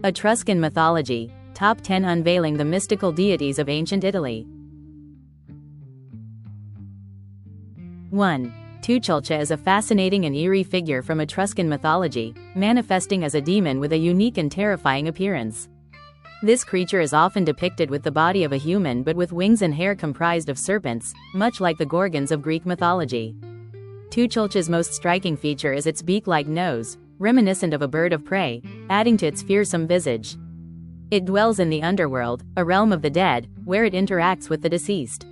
Etruscan Mythology, Top 10 Unveiling the Mystical Deities of Ancient Italy. 1. Chelcha is a fascinating and eerie figure from Etruscan mythology, manifesting as a demon with a unique and terrifying appearance. This creature is often depicted with the body of a human but with wings and hair comprised of serpents, much like the Gorgons of Greek mythology. Chelcha's most striking feature is its beak-like nose, reminiscent of a bird of prey, adding to its fearsome visage. It dwells in the underworld, a realm of the dead, where it interacts with the deceased.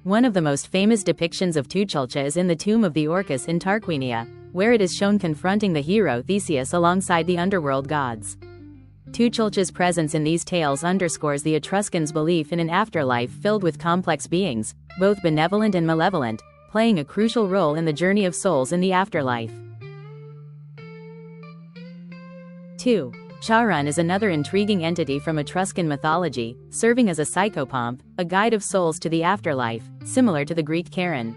One of the most famous depictions of Chelcha is in the tomb of the Orcus in Tarquinia, where it is shown confronting the hero Theseus alongside the underworld gods. Chelcha's presence in these tales underscores the Etruscans' belief in an afterlife filled with complex beings, both benevolent and malevolent, playing a crucial role in the journey of souls in the afterlife. 2. Sheron is another intriguing entity from Etruscan mythology, serving as a psychopomp, a guide of souls to the afterlife, similar to the Greek Charon.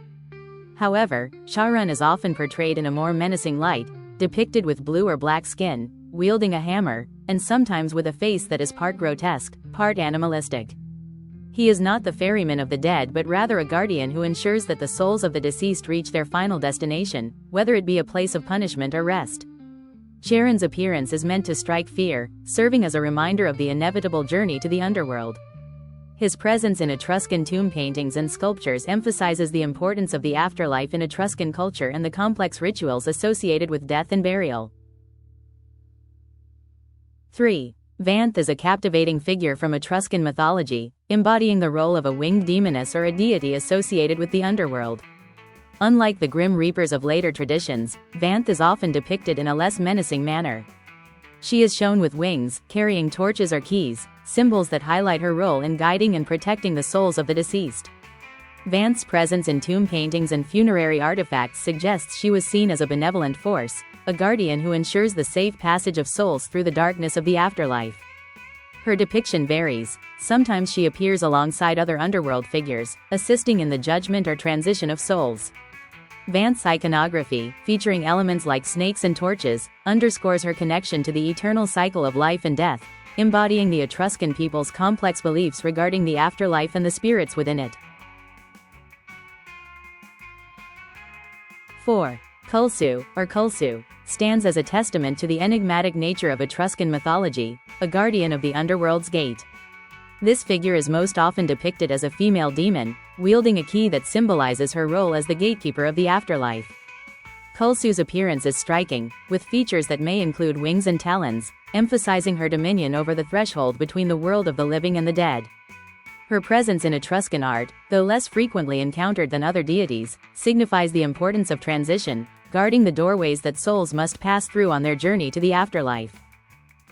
However, Sheron is often portrayed in a more menacing light, depicted with blue or black skin, wielding a hammer, and sometimes with a face that is part grotesque, part animalistic. He is not the ferryman of the dead but rather a guardian who ensures that the souls of the deceased reach their final destination, whether it be a place of punishment or rest. Sheron's appearance is meant to strike fear, serving as a reminder of the inevitable journey to the underworld. His presence in Etruscan tomb paintings and sculptures emphasizes the importance of the afterlife in Etruscan culture and the complex rituals associated with death and burial. 3. Vanth is a captivating figure from Etruscan mythology, embodying the role of a winged demoness or a deity associated with the underworld. Unlike the grim reapers of later traditions, Vanth is often depicted in a less menacing manner. She is shown with wings, carrying torches or keys, symbols that highlight her role in guiding and protecting the souls of the deceased. Vanth's presence in tomb paintings and funerary artifacts suggests she was seen as a benevolent force, a guardian who ensures the safe passage of souls through the darkness of the afterlife. Her depiction varies. Sometimes she appears alongside other underworld figures, assisting in the judgment or transition of souls. Vanth's iconography, featuring elements like snakes and torches, underscores her connection to the eternal cycle of life and death, embodying the Etruscan people's complex beliefs regarding the afterlife and the spirits within it. 4. Kulsu, or Kulsu, stands as a testament to the enigmatic nature of Etruscan mythology, a guardian of the underworld's gate. This figure is most often depicted as a female demon, wielding a key that symbolizes her role as the gatekeeper of the afterlife. Kulsu's appearance is striking, with features that may include wings and talons, emphasizing her dominion over the threshold between the world of the living and the dead. Her presence in Etruscan art, though less frequently encountered than other deities, signifies the importance of transition, guarding the doorways that souls must pass through on their journey to the afterlife.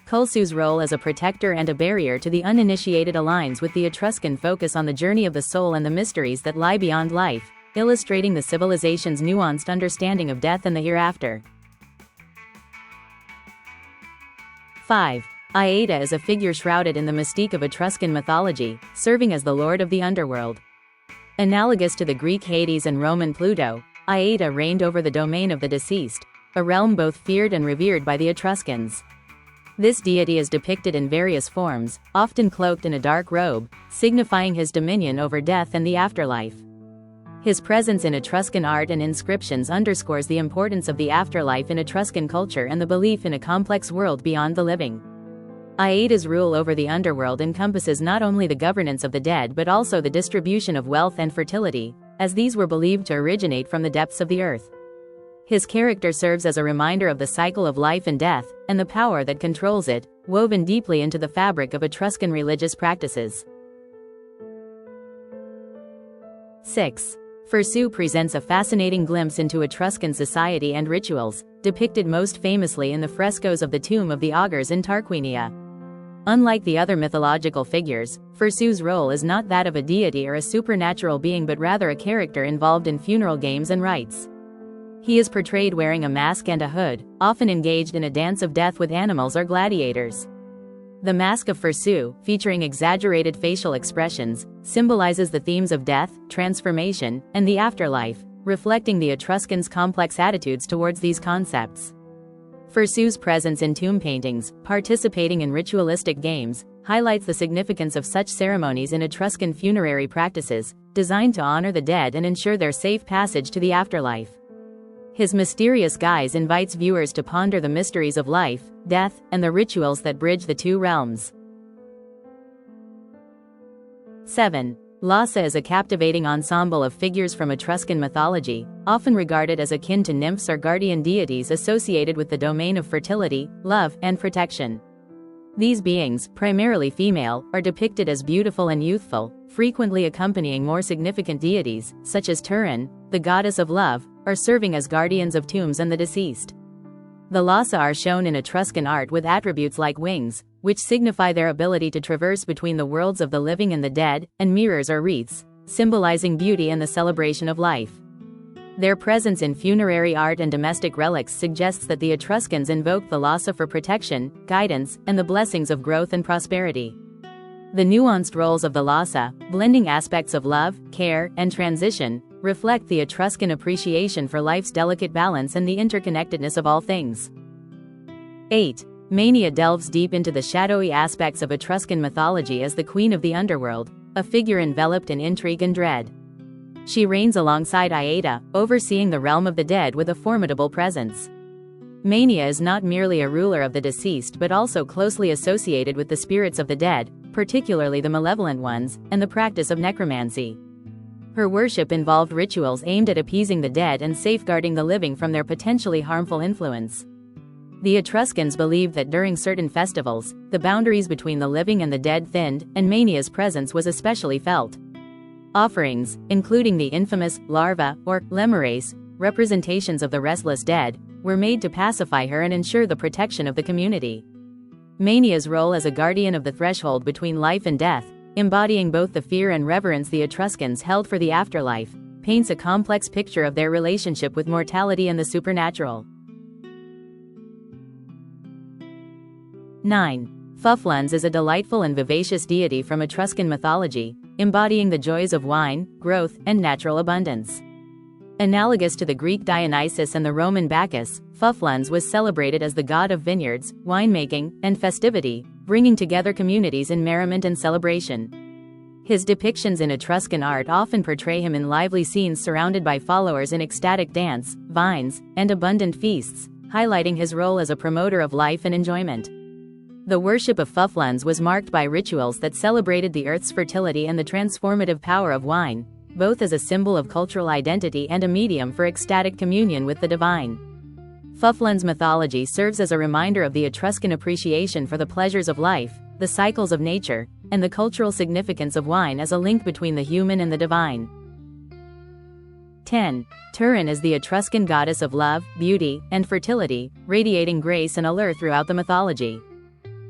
Kulsu's role as a protector and a barrier to the uninitiated aligns with the Etruscan focus on the journey of the soul and the mysteries that lie beyond life, illustrating the civilization's nuanced understanding of death and the hereafter. 5. Aita is a figure shrouded in the mystique of Etruscan mythology, serving as the lord of the underworld. Analogous to the Greek Hades and Roman Pluto, Aita reigned over the domain of the deceased, a realm both feared and revered by the Etruscans. This deity is depicted in various forms, often cloaked in a dark robe, signifying his dominion over death and the afterlife. His presence in Etruscan art and inscriptions underscores the importance of the afterlife in Etruscan culture and the belief in a complex world beyond the living. Aita's rule over the underworld encompasses not only the governance of the dead but also the distribution of wealth and fertility, as these were believed to originate from the depths of the earth. His character serves as a reminder of the cycle of life and death, and the power that controls it, woven deeply into the fabric of Etruscan religious practices. 6. Furssu presents a fascinating glimpse into Etruscan society and rituals, depicted most famously in the frescoes of the Tomb of the Augurs in Tarquinia. Unlike the other mythological figures, Fursu's role is not that of a deity or a supernatural being but rather a character involved in funeral games and rites. He is portrayed wearing a mask and a hood, often engaged in a dance of death with animals or gladiators. The Mask of Fursu, featuring exaggerated facial expressions, symbolizes the themes of death, transformation, and the afterlife, reflecting the Etruscans' complex attitudes towards these concepts. Fursue's presence in tomb paintings, participating in ritualistic games, highlights the significance of such ceremonies in Etruscan funerary practices, designed to honor the dead and ensure their safe passage to the afterlife. His mysterious guise invites viewers to ponder the mysteries of life, death, and the rituals that bridge the two realms. 7. Lassa is a captivating ensemble of figures from Etruscan mythology, often regarded as akin to nymphs or guardian deities associated with the domain of fertility, love, and protection. These beings, primarily female, are depicted as beautiful and youthful, frequently accompanying more significant deities, such as Turin, the goddess of love, or serving as guardians of tombs and the deceased. The Lassa are shown in Etruscan art with attributes like wings, which signify their ability to traverse between the worlds of the living and the dead, and mirrors or wreaths, symbolizing beauty and the celebration of life. Their presence in funerary art and domestic relics suggests that the Etruscans invoked the Lassa for protection, guidance, and the blessings of growth and prosperity. The nuanced roles of the Lassa, blending aspects of love, care, and transition, reflect the Etruscan appreciation for life's delicate balance and the interconnectedness of all things. 8. Mania delves deep into the shadowy aspects of Etruscan mythology as the queen of the underworld, a figure enveloped in intrigue and dread. She reigns alongside Aita, overseeing the realm of the dead with a formidable presence. Mania is not merely a ruler of the deceased but also closely associated with the spirits of the dead, particularly the malevolent ones, and the practice of necromancy. Her worship involved rituals aimed at appeasing the dead and safeguarding the living from their potentially harmful influence. The Etruscans believed that during certain festivals, the boundaries between the living and the dead thinned, and Mania's presence was especially felt. Offerings, including the infamous larva or lemures, representations of the restless dead, were made to pacify her and ensure the protection of the community. Mania's role as a guardian of the threshold between life and death, embodying both the fear and reverence the Etruscans held for the afterlife, paints a complex picture of their relationship with mortality and the supernatural. 9. Fuffin is a delightful and vivacious deity from Etruscan mythology, embodying the joys of wine, growth, and natural abundance. Analogous to the Greek Dionysus and the Roman Bacchus, Fuffin was celebrated as the god of vineyards, winemaking, and festivity, bringing together communities in merriment and celebration. His depictions in Etruscan art often portray him in lively scenes surrounded by followers in ecstatic dance, vines, and abundant feasts, highlighting his role as a promoter of life and enjoyment. The worship of Fuffin was marked by rituals that celebrated the earth's fertility and the transformative power of wine, both as a symbol of cultural identity and a medium for ecstatic communion with the divine. Fuffin's mythology serves as a reminder of the Etruscan appreciation for the pleasures of life, the cycles of nature, and the cultural significance of wine as a link between the human and the divine. 10. Turin is the Etruscan goddess of love, beauty, and fertility, radiating grace and allure throughout the mythology.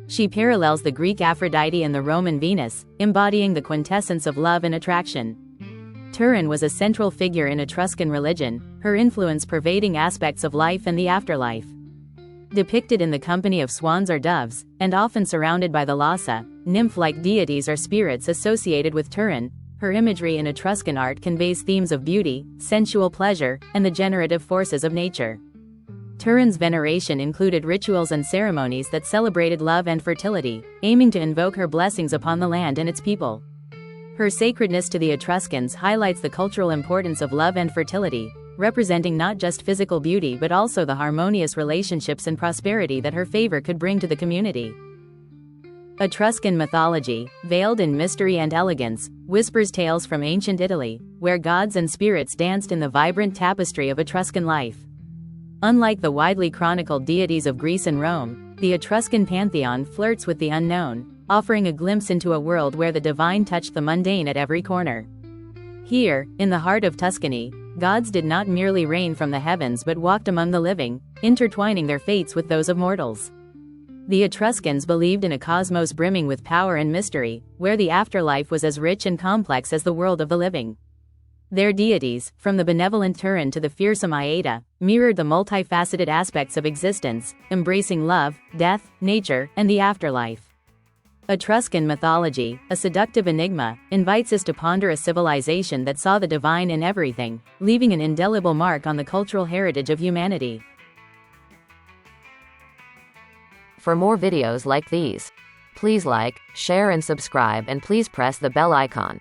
She parallels the Greek Aphrodite and the Roman Venus, embodying the quintessence of love and attraction. Turin was a central figure in Etruscan religion, her influence pervading aspects of life and the afterlife. Depicted in the company of swans or doves, and often surrounded by the Lassa, nymph-like deities or spirits associated with Turin, her imagery in Etruscan art conveys themes of beauty, sensual pleasure, and the generative forces of nature. Turin's veneration included rituals and ceremonies that celebrated love and fertility, aiming to invoke her blessings upon the land and its people. Her sacredness to the Etruscans highlights the cultural importance of love and fertility, representing not just physical beauty but also the harmonious relationships and prosperity that her favor could bring to the community. Etruscan mythology, veiled in mystery and elegance, whispers tales from ancient Italy, where gods and spirits danced in the vibrant tapestry of Etruscan life. Unlike the widely chronicled deities of Greece and Rome, the Etruscan pantheon flirts with the unknown, offering a glimpse into a world where the divine touched the mundane at every corner. Here, in the heart of Tuscany, gods did not merely reign from the heavens but walked among the living, intertwining their fates with those of mortals. The Etruscans believed in a cosmos brimming with power and mystery, where the afterlife was as rich and complex as the world of the living. Their deities, from the benevolent Turan to the fearsome Aita, mirrored the multifaceted aspects of existence, embracing love, death, nature, and the afterlife. Etruscan mythology, a seductive enigma, invites us to ponder a civilization that saw the divine in everything, leaving an indelible mark on the cultural heritage of humanity. For more videos like these, please like, share and subscribe, and please press the bell icon.